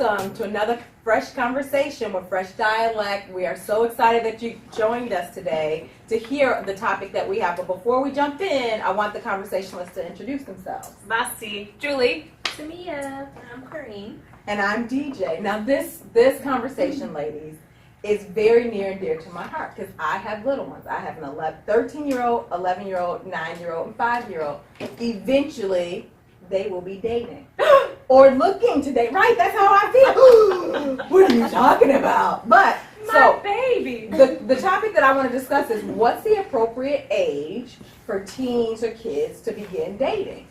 welcome to another fresh conversation with Fresh Dialect. We are so excited that you joined us today to hear the topic that we have. But before we jump in, I want the conversationalists to introduce themselves. Basti. Julie. Tamia. I'm Corinne. And I'm DJ. Now this conversation, ladies, is very near and dear to my heart because I have little ones. I have an 13-year-old, 11-year-old, 9-year-old, and 5-year-old. Eventually, they will be dating or looking to date. Right? That's how I feel. What are you talking about? But My baby. the topic that I want to discuss is what's the appropriate age for teens or kids to begin dating.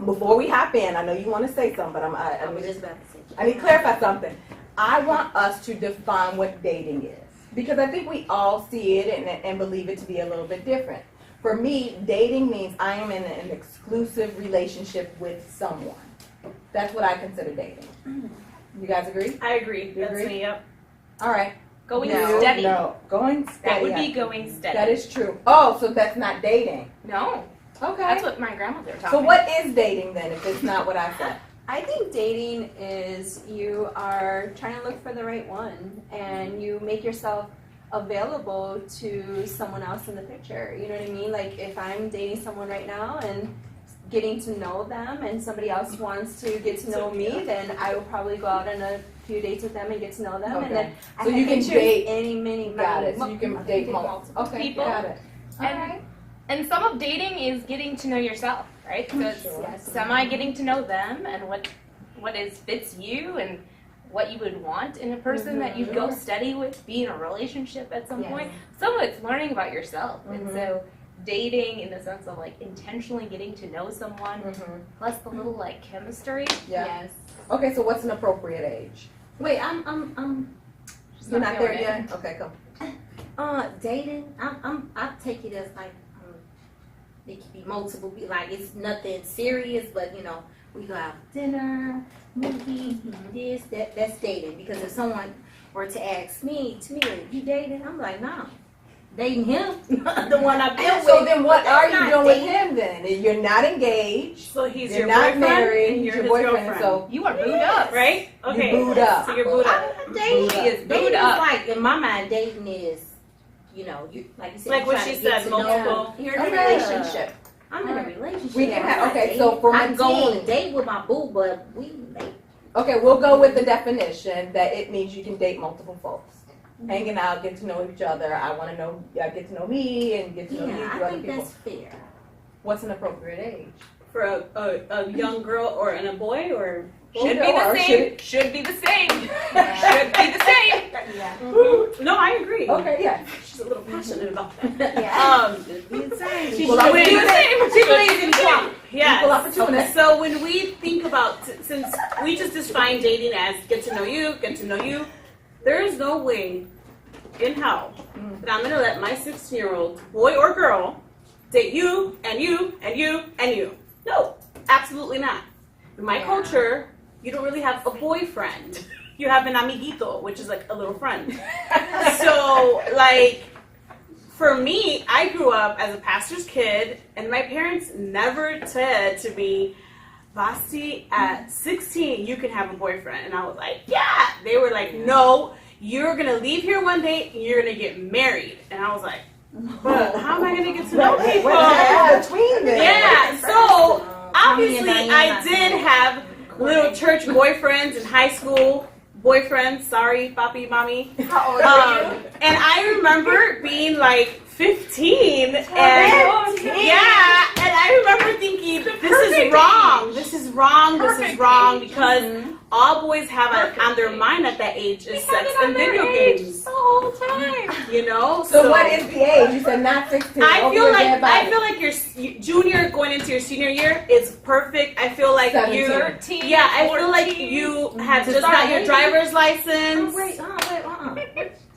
Before we hop in, I know you want to say something, but I was just about to say. I need to clarify something. I want us to define what dating is because I think we all see it and believe it to be a little bit different. For me, dating means I am in an exclusive relationship with someone. That's what I consider dating. You guys agree? I agree. You That's agree? me, yep. All right. Going steady. No, going steady. That would be going steady. That is true. Oh, so that's not dating. No. Okay. That's what my grandmother taught So me. what is dating then if it's not what I said? I think dating is you are trying to look for the right one and you make yourself available to someone else in the picture. You know what I mean? Like if I'm dating someone right now and getting to know them and somebody else wants to get to know me, then I will probably go out on a few dates with them and get to know them. Okay. And then So you can choose date many. Got it. So you can date multiple. Okay, people. got it. And some of dating is getting to know yourself, right? So it's Sure. semi getting to know them and what fits you and what you would want in a person that you go steady with, be in a relationship at some point. Some of it's learning about yourself. And so dating in the sense of like intentionally getting to know someone plus the little like chemistry. Yeah. Yes. Okay, so what's an appropriate age? Wait, I'm You're not there feeling yet? Okay, come. dating. I take it as like it could be multiple. Like it's nothing serious, but you know we go out to dinner, movies, this, that. That's dating. Because if someone were to ask me, Tamia, you dating? I'm like, no, dating him, the one I've been with. So then what That's are you not doing with dating. him then? You're not engaged. So he's You're your not boyfriend, married. and He's you're your his boyfriend. girlfriend. So You are booed up. Right? Okay. booed up. So you're booed up. I'm not dating. Booed up. He is booed Dating up. is like in my mind, dating is, you know, you like you said, Like you're what trying she to get said, to know- multiple. You're in a Okay. relationship. I'm in a relationship. We can I'm have- not okay, so dating. for I my go on a team- date with my boo, but we date. Okay, we'll go with the definition that it means you can date multiple folks. Hanging out, get to know each other. I want to know, get to know me and get to know you Yeah, through I other think people. that's fair. What's an appropriate age? For a young girl or and a boy or Should be Or the should same. it- Should be the same. Should be the same. no, I agree. Okay, yeah. She's a little passionate about that. Yeah. She Equal should be opportunity. the same. She believes in equality. Yes. Equal opportunity. So when we think about, since we just define dating as get to know you, there is no way in hell that I'm going to let my 16-year-old boy or girl date you and you and you and you. No, absolutely not. In my culture, you don't really have a boyfriend. You have an amiguito, which is like a little friend. So, like, for me, I grew up as a pastor's kid, and my parents never said to me, Basti, at 16, you can have a boyfriend. And I was like, yeah. They were like, no, you're going to leave here one day, and you're going to get married. And I was like, but how am I going to get to know people? What's between them? Yeah, so obviously I did have little church boyfriends in high school. Boyfriends, sorry, papi, mommy. How old are you? And I remember being like 15 and yeah, and I remember thinking, this is wrong because all boys have on their mind at that age is sex and video games. The whole time. You know? So what is the age? You said not 16. I Over feel your like dead body. your junior going into your senior year is perfect. I feel like 17. you 13, yeah, I feel like 14. you have To just start got your dating? driver's license.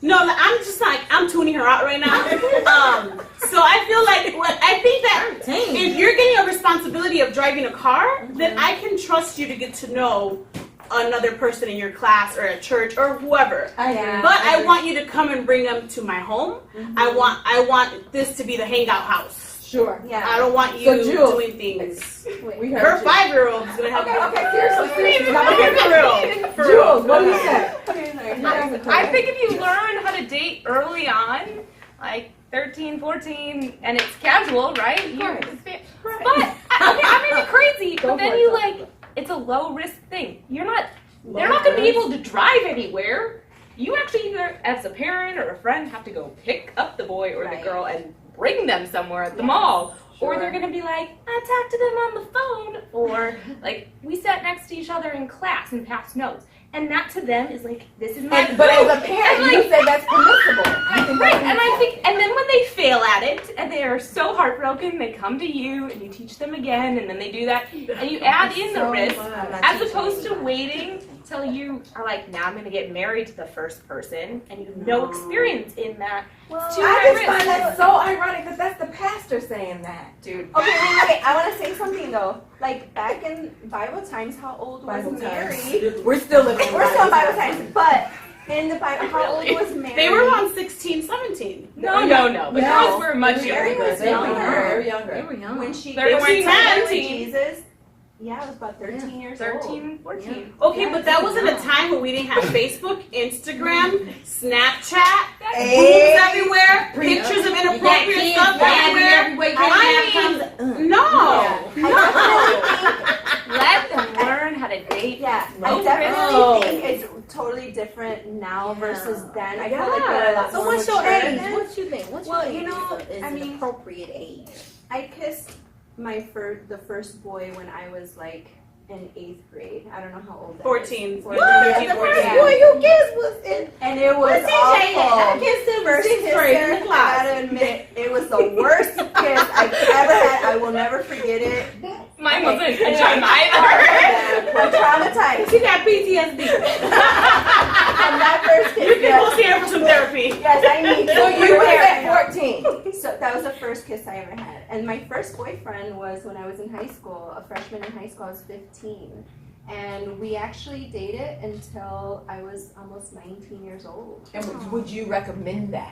No, I'm just like I'm tuning her out right now. So I feel like I think that if you're getting a responsibility of driving a car, then I can trust you to get to know another person in your class or at church or whoever. But I want you to come and bring them to my home. I want this to be the hangout house. Sure. Yeah. I don't want you So, Jules, doing things. We Her heard you. 5-year-old is gonna have Okay, seriously. Not for real. Jules, what do you say? I think if you learn how to date early on, like 13, 14, and it's casual, right? Right. But I may be crazy, Go but then for it, you though. like, it's a low risk thing. They're not going to be able to drive anywhere. You actually either, as a parent or a friend, have to go pick up the boy or Right. the girl and bring them somewhere at the Yes. mall. Sure. Or they're going to be like, I talked to them on the phone. Or like, we sat next to each other in class and passed notes. And that to them is like, this is my But as boo. a parent, And, you like, say that's permissible. You think Right, that's and I permissible. think, and then when they fail at it, and they are so heartbroken, they come to you, and you teach them again, and then they do that, and you add in the So risk, much. as opposed to waiting till you are like, now I'm going to get married to the first person, and you have no experience in that. Well, Too I high just risk. find that so ironic that that's the pastor saying that, dude. Okay, wait. I want to say something though. Like back in Bible times, how old was Bible Mary? times. We're still living in We're still in Bible times, but in the Bible, how old was Mary? They were around 16, 17. No. The No. girls were much Mary younger. was They were younger. younger. They were They younger. were young. when she They were gave birth to 10. Jesus. Yeah, it was about 13 years old. 13, 14. Okay, but that was in a time when we didn't have Facebook, Instagram, Snapchat, Hey. boobs everywhere, pictures of inappropriate stuff everywhere. No. Let them learn how to date. Yeah, No I definitely risk. think it's totally different now Yeah. versus then. I feel like they're a lot So more what's your mature age? then. What you think? What you Well, think you know, is I an mean- appropriate age? I kissed my the first boy when I was like in 8th grade. I don't know how old that 14. is. What? The 14. first boy you kissed was in. And it was What's CJ at? I awful. kissed him First sixth kiss, grade in the I class. gotta admit, it was the worst kiss I've ever had. I will never forget it. Mine wasn't a Okay. time either. I'm traumatized. She got PTSD. And that first You kiss, can go yes, see her for some therapy. yes, I need to. So you were at 14. So that was the first kiss I ever had. And my first boyfriend was when I was in high school, a freshman in high school. I was 15. And we actually dated until I was almost 19 years old. And would you recommend that?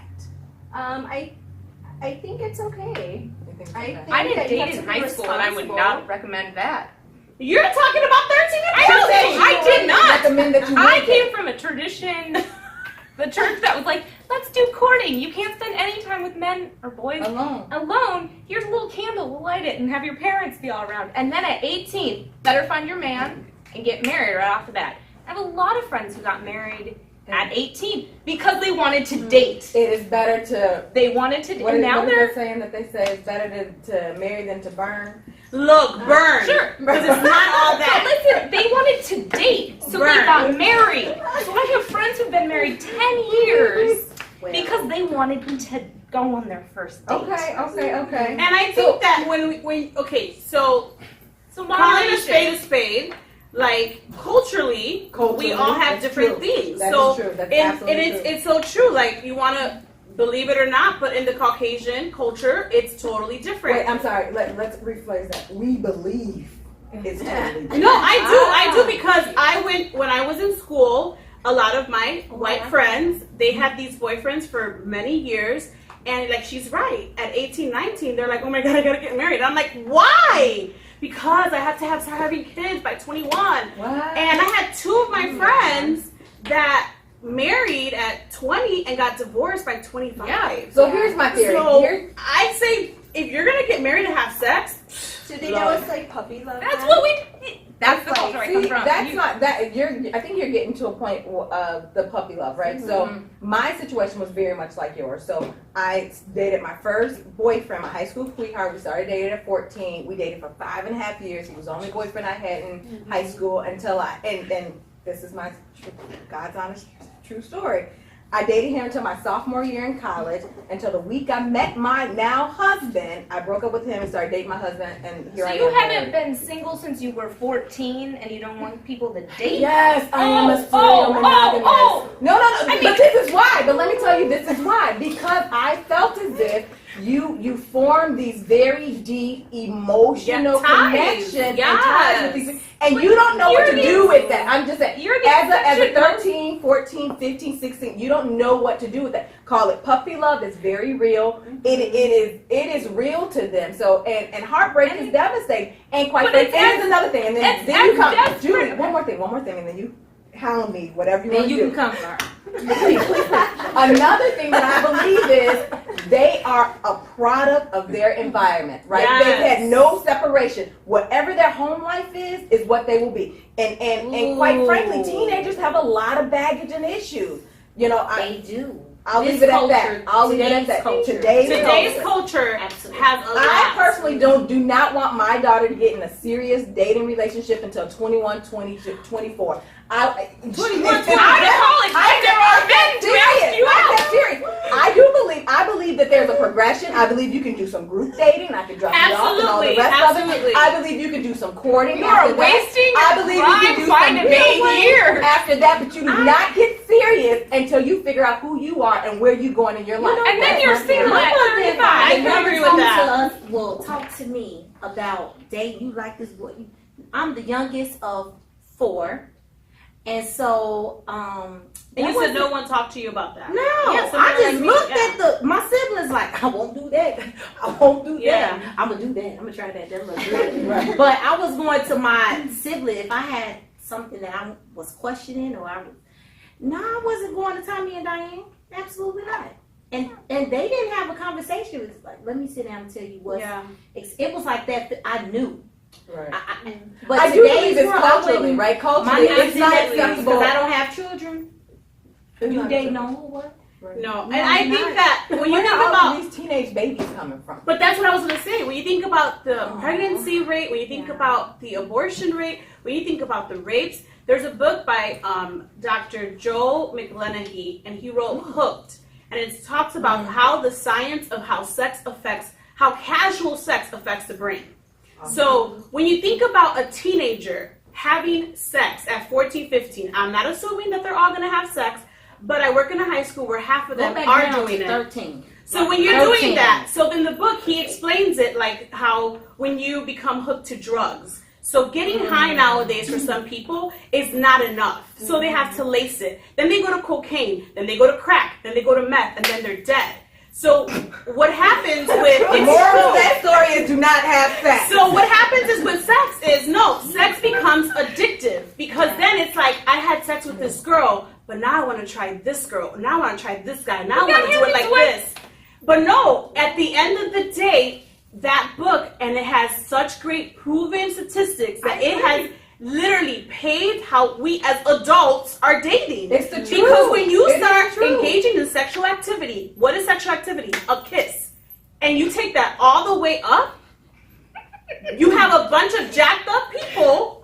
I think it's okay. You think I okay? think I didn't that you date have in to be high school, and I would responsible. not recommend that. You're talking about 13 I know, years old. I did not. recommend that you I would came from a tradition, the church that was like, let's do courting. You can't spend any time with men or boys alone. alone. Here's a little candle, we'll light it and have your parents be all around. And then at 18, better find your man and get married right off the bat. I have a lot of friends who got married at 18 because they wanted to date. It is better to. They wanted to, What and is, now what is they're that saying that they say it's better to marry than to burn? Look, burn. sure. Because it's not all But that. listen, they wanted to date, so they Burn. got married. So I have friends who've been married 10 years Well, because they wanted to go on their first date. Okay. And I think that so So calling a spade moderation. a spade, like culturally, we all have That's different true. things. That so is true. That's and absolutely it's true. it's so true. Like you want to believe it or not, but in the Caucasian culture, it's totally different. Wait, I'm sorry. Let's rephrase that. We believe it's totally different. No, I do because when I was in school, a lot of my white friends, they had these boyfriends for many years, and like she's right, at 18, 19, they're like, oh my god, I gotta get married. And I'm like, why? Because I have to start having kids by 21. What? And I had two of my friends that married at 20 and got divorced by 25. Yeah. So here's my theory. So Here's- I'd say if you're gonna get married and have sex, Do they know it's like puppy love? That's then? what we. That's the culture I come See, from. that's You- not that. I think you're getting to a point of the puppy love, right? So my situation was very much like yours. So I dated my first boyfriend, my high school sweetheart. We started dating at 14. We dated for 5.5 years. He was the only boyfriend I had in high school until and this is my God's honest true story. I dated him until my sophomore year in college. Until the week I met my now husband, I broke up with him and started dating my husband. And here So I you am. haven't been single since you were 14, and you don't want people to date? Yes, I am a serial oh, monogamous. oh. No, I mean- but this is why. But let me tell you, this is why. Because I felt as if you form these very deep emotional connections and ties with these people, and you don't know what to do with that. I'm just saying, as a 13, 14, 15, 16, you don't know what to do with that. Call it puppy love. It's very real. It is real to them. So and heartbreak is devastating. And quite frankly, here's another thing. And then you come, Julie. One more thing, and then you hound me, whatever you want to do. And you can come first. Another thing that I believe is they are a product of their environment, right? Yes. They've had no separation. Whatever their home life is what they will be. And quite frankly, teenagers have a lot of baggage and issues. You know, They do. I'll leave it at that. I'll leave it at that. Today's culture Absolutely. has a lot. I personally do not want my daughter to get in a serious dating relationship until 21, 20, 24. I do believe that there's a progression. I believe you can do some group dating. I can drop you off and all the rest of it. I believe you can do some courting. You are wasting I believe you can do some years after that, but you do not get serious until you figure out who you are and where you're going in your life. And then you're single at 35. I can agree with that. Talk to me about dating. You like this boy? I'm the youngest of 4, and so And you said no one talked to you about that. No, Yeah, so I they're just like me, looked yeah. at my siblings like, I won't do that. I won't do Yeah. that. I'm gonna do that. I'm gonna try that. That looks good. Right. But I was going to my sibling if I had something that I was questioning or I wasn't going to Tommy and Diane. Absolutely not. And they didn't have a conversation. It was like, let me sit down and tell you what. Yeah. It was like that. I knew. Right. But I do believe today's it's world, I culturally, wouldn't- right? Culturally, My it's not acceptable. because I don't have children. You dating on who? What? No, and No, I I'm think not. that when you Where think are all about, these teenage babies coming from? but that's what I was gonna say. When you think about the pregnancy rate, when you think about the abortion rate, when you think about the rapes, there's a book by Dr. Joel McLenaghy, and he wrote Hooked, and it talks about how the science of how casual sex affects the brain. So when you think about a teenager having sex at 14, 15, I'm not assuming that they're all going to have sex, but I work in a high school where half of them are doing it. 13. So when you're 13. doing that, so in the book he explains it like how when you become hooked to drugs. So getting high nowadays for some people is not enough. So they have to lace it. Then they go to cocaine, then they go to crack, then they go to meth, and then they're dead. So what happens with The moral of that story is do not have sex. so what happens is with sex is sex becomes addictive because then it's like I had sex with this girl, but now I want to try this girl. Now I want to try this guy. Now I want to do it like this. But no, at the end of the day, that book, and it has such great proven statistics that it has literally paved how we as adults are dating. It's the truth. Because when you It is start true. engaging in sexual activity, what is sexual activity? A kiss. And you take that all the way up, you have a bunch of jacked up people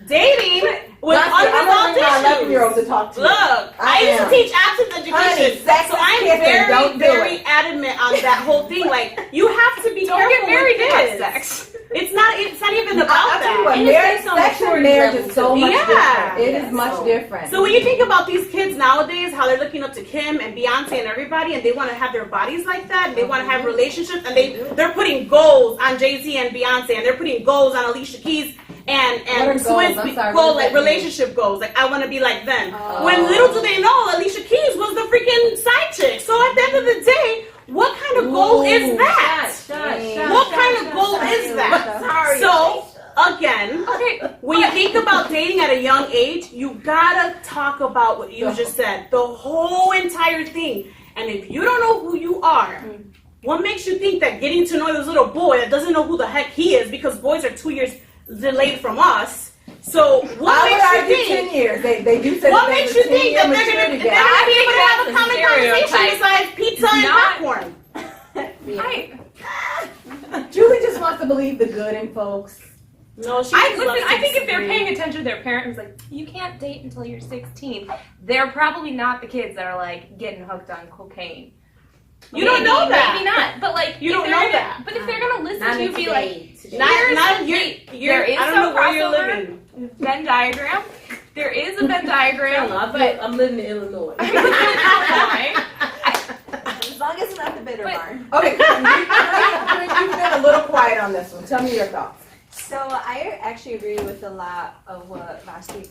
dating with unresolved issues. 11-year-old to talk to you. Look, I used to teach absence education, Honey, sex so is I'm kissing, very, don't do very it. adamant on that whole thing. Like, you have to be careful get married with to have this. sex. It's not even about I'll tell you what, that. And it's marriage, based on sex and maturity marriage level, is so too. much Yeah. different. It Yeah, is much so- different. So when you think about these kids nowadays, how they're looking up to Kim and Beyonce and everybody, and they want to have their bodies like that, and they want to have relationships, and they're putting goals on Jay-Z and Beyonce, and they're putting goals on Alicia Keys and What are Swizz goals? I'm sorry, goals, what does like that mean? relationship goals. Like, I want to be like them. Oh. When little do they know, Alicia Keys was the freaking side chick. So at the end of the day, what kind of goal is that? What kind of goal is that? Sorry. So, again, when you think about dating at a young age, you gotta talk about what you just said, the whole entire thing. And if you don't know who you are, what makes you think that getting to know this little boy that doesn't know who the heck he is, because boys are 2 years delayed from us, so what I would makes you argue think? 10 years. They do say What that makes there's you a think 10-year that they're maturity gonna gap. be able to have a that's common a conversation stereotype. besides pizza and not- popcorn? Julie just wants to believe the good in folks. No, she I loves to think if they're disagree. paying attention to their parent who's like, you can't date until you're 16, they're probably not the kids that are like getting hooked on cocaine. You don't know that. Maybe not. But like, You if don't they're know gonna- that. But if they're gonna listen Not to you, in be today, like, today. Not you're there is I don't some know where you're crossover. living. Venn diagram. There is a Venn diagram. I'm living in Illinois. Right? As long as it's not the bitter But- barn. Okay, you've been a little quiet on this one. Tell me your thoughts. So I actually agree with a lot of what Vashti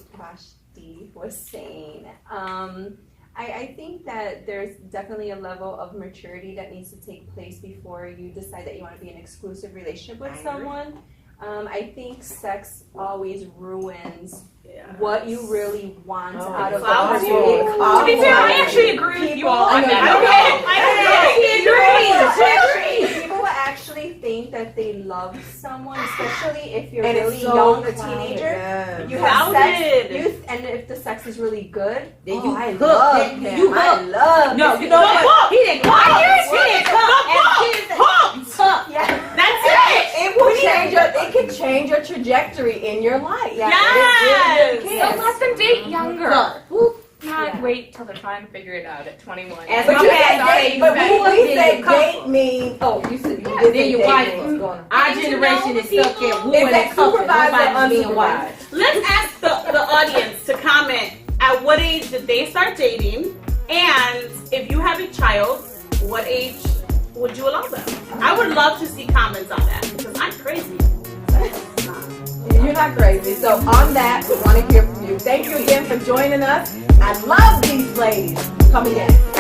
was saying. I think that there's definitely a level of maturity that needs to take place before you decide that you want to be in an exclusive relationship with someone. I think sex always ruins what you really want out of the Clouds person. you. It To be fair, I clouds actually you. agree with you People- all on that. People actually think that they love someone, especially if you're And really it's so young, a clouded, teenager. yes. You have sex, Clouded. and if the sex is really good, Then you I hook, love then him. you I hook. love No, this you know guy. what? He didn't come. He didn't come. Yeah. That's it. It will change your. It can change your trajectory in your life. Yeah. Yes. So let them date younger. Whoop. Not Yeah. wait till they're trying to figure it out at 21. As But long you as said they date. But better we than said your couple. date mean. Oh, you said you Yeah, did then say your date wife. means going on. Our Getting to generation know is the stuck people. at wooing Is that and cuffing. supervised or Nobody's being unsupervised? wise. Let's ask the audience to comment at what age did they start dating, and if you have a child, what age would you allow them? I would love to see comments on that because I'm crazy. You're not crazy. So on that, we want to hear from you. Thank you again for joining us. I love these ladies coming in.